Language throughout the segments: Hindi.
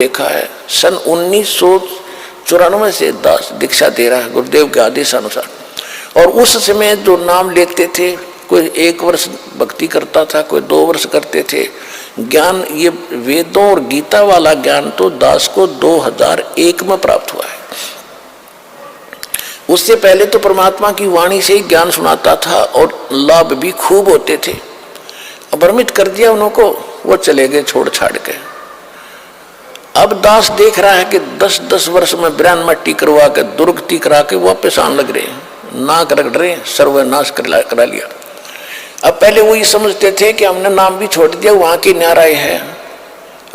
देखा है। सन 1994 से दास दीक्षा दे रहा है गुरुदेव के आदेश अनुसार। और उस समय जो नाम लेते थे, कोई 1 वर्ष भक्ति करता था, कोई 2 वर्ष करते थे। ज्ञान ये वेदों और गीता वाला ज्ञान तो दास को 2001 में प्राप्त हुआ है। उससे पहले तो परमात्मा की वाणी से ही ज्ञान सुनाता था और लाभ भी खूब होते थे। भ्रमित कर दिया उनको, वो चले गए छोड़ छाड़ के। अब दास देख रहा है कि 10-10 वर्ष में ब्राह्मण मट्टी करवा के दुर्गति करा के वापस आने लग रहे हैं, नाक रगड़ रहे हैं, सर्वनाश करा लिया। अब पहले वो ये समझते थे कि हमने नाम भी छोड़ दिया, वहां की न्याराय है,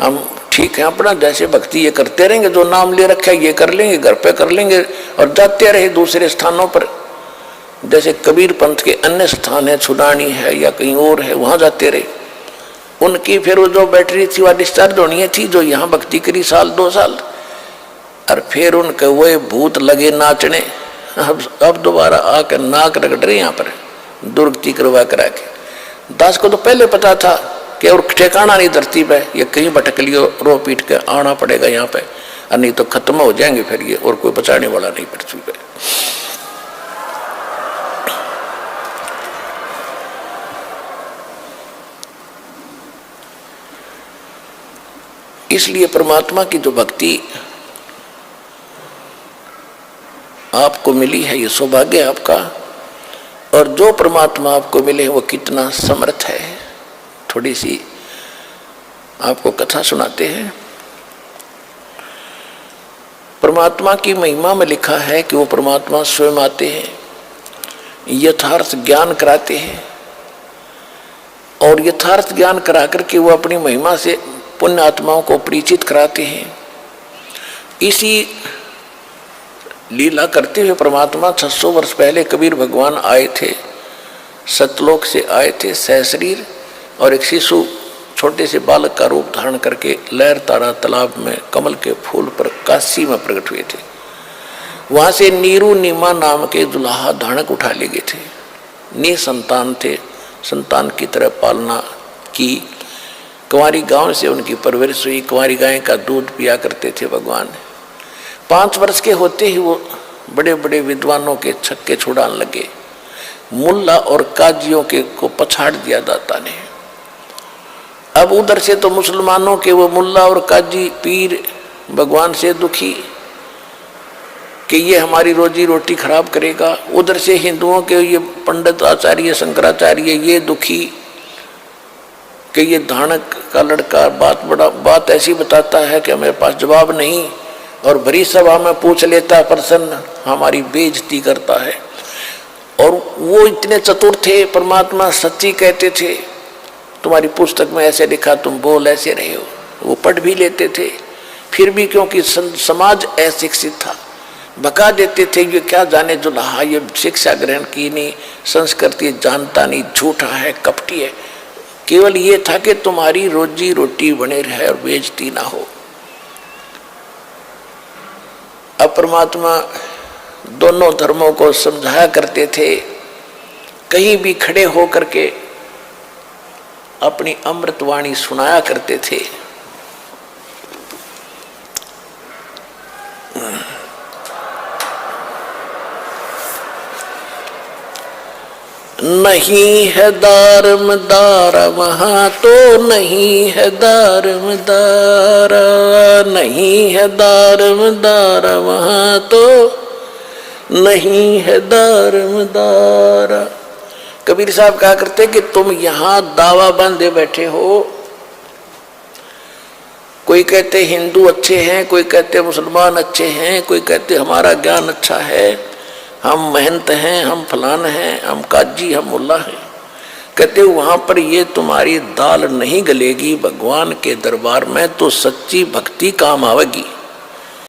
हम ठीक है अपना जैसे भक्ति ये करते रहेंगे, जो नाम ले रखा है ये कर लेंगे, घर पे कर लेंगे, और जाते रहे दूसरे स्थानों पर। जैसे कबीर पंथ के अन्य स्थान है, छुडानी है या कहीं और है, वहां जाते रहे। उनकी फिर वो जो बैटरी थी वह डिस्चार्ज होनी थी, जो यहाँ भक्ति करी 1-2 साल, और फिर उनके वो भूत लगे नाचने। अब दोबारा आकर नाक रगड़ रहे यहाँ पर दुर्गति करवा करा के। दास को तो पहले पता था कि और ठिकाना नहीं धरती पे, ये कहीं भटक लियो, रो पीट के आना पड़ेगा यहाँ पे, और नहीं तो खत्म हो जाएंगे फिर ये, और कोई बचाने वाला नहीं पृथ्वी पे। इसलिए परमात्मा की जो भक्ति आपको मिली है, ये सौभाग्य है आपका। और जो परमात्मा आपको मिले वो कितना समर्थ है। थोड़ी सी आपको कथा सुनाते हैं। परमात्मा की महिमा में लिखा है कि वो परमात्मा स्वयं आते हैं, यथार्थ ज्ञान कराते हैं, और यथार्थ ज्ञान करा करके वो अपनी महिमा से पुण्य आत्माओं को परिचित कराते हैं। इसी लीला करते हुए परमात्मा 600 वर्ष पहले कबीर भगवान आए थे, सतलोक से आए थे सहशरीर, और एक शिशु छोटे से बालक का रूप धारण करके लहर तारा तालाब में कमल के फूल पर काशी में प्रकट हुए थे। वहां से नीरू नीमा नाम के दुल्हा धानक उठा ले गए थे। निसंतान थे, संतान की तरह पालना की। कुंवारी गांव से उनकी परवरिश हुई, कुंवारी गाय का दूध पिया करते थे भगवान। 5 वर्ष के होते ही वो बड़े बड़े विद्वानों के छक्के छुड़ाने लगे। मुल्ला और काजियों के को पछाड़ दिया दाता ने। अब उधर से तो मुसलमानों के वो मुल्ला और काजी पीर भगवान से दुखी कि ये हमारी रोजी रोटी खराब करेगा। उधर से हिंदुओं के ये पंडित आचार्य शंकराचार्य ये दुखी कि ये धानक का लड़का बात ऐसी बताता है कि हमारे पास जवाब नहीं, और भरी सभा में पूछ लेता प्रश्न, हमारी बेइज्जती करता है। और वो इतने चतुर थे, परमात्मा सच्ची कहते थे, तुम्हारी पुस्तक में ऐसे लिखा, तुम बोल ऐसे रहे हो। वो पढ़ भी लेते थे, फिर भी क्योंकि समाज अशिक्षित था, भगा देते थे। ये क्या जाने दुल्हा, ये शिक्षा ग्रहण की नहीं, संस्कृति जानता नहीं, झूठा है, कपटी है। केवल ये था कि तुम्हारी रोजी रोटी बने रहे और बेइज्जती ना हो। अब परमात्मा दोनों धर्मों को समझाया करते थे। कहीं भी खड़े हो करके अपनी अमृतवाणी सुनाया करते थे। नहीं है दारमदारा वहाँ तो नहीं है दारमदारा, नहीं है दारमदारा वहाँ तो नहीं है दारमदारा। कबीर साहब कहा करते कि तुम यहाँ दावा बांधे बैठे हो। कोई कहते हिंदू अच्छे हैं, कोई कहते मुसलमान अच्छे हैं, कोई कहते हमारा ज्ञान अच्छा है, हम महंत हैं, हम फलान हैं, हम काजी, हम मुल्ला हैं। कहते वहाँ पर ये तुम्हारी दाल नहीं गलेगी। भगवान के दरबार में तो सच्ची भक्ति काम आवेगी।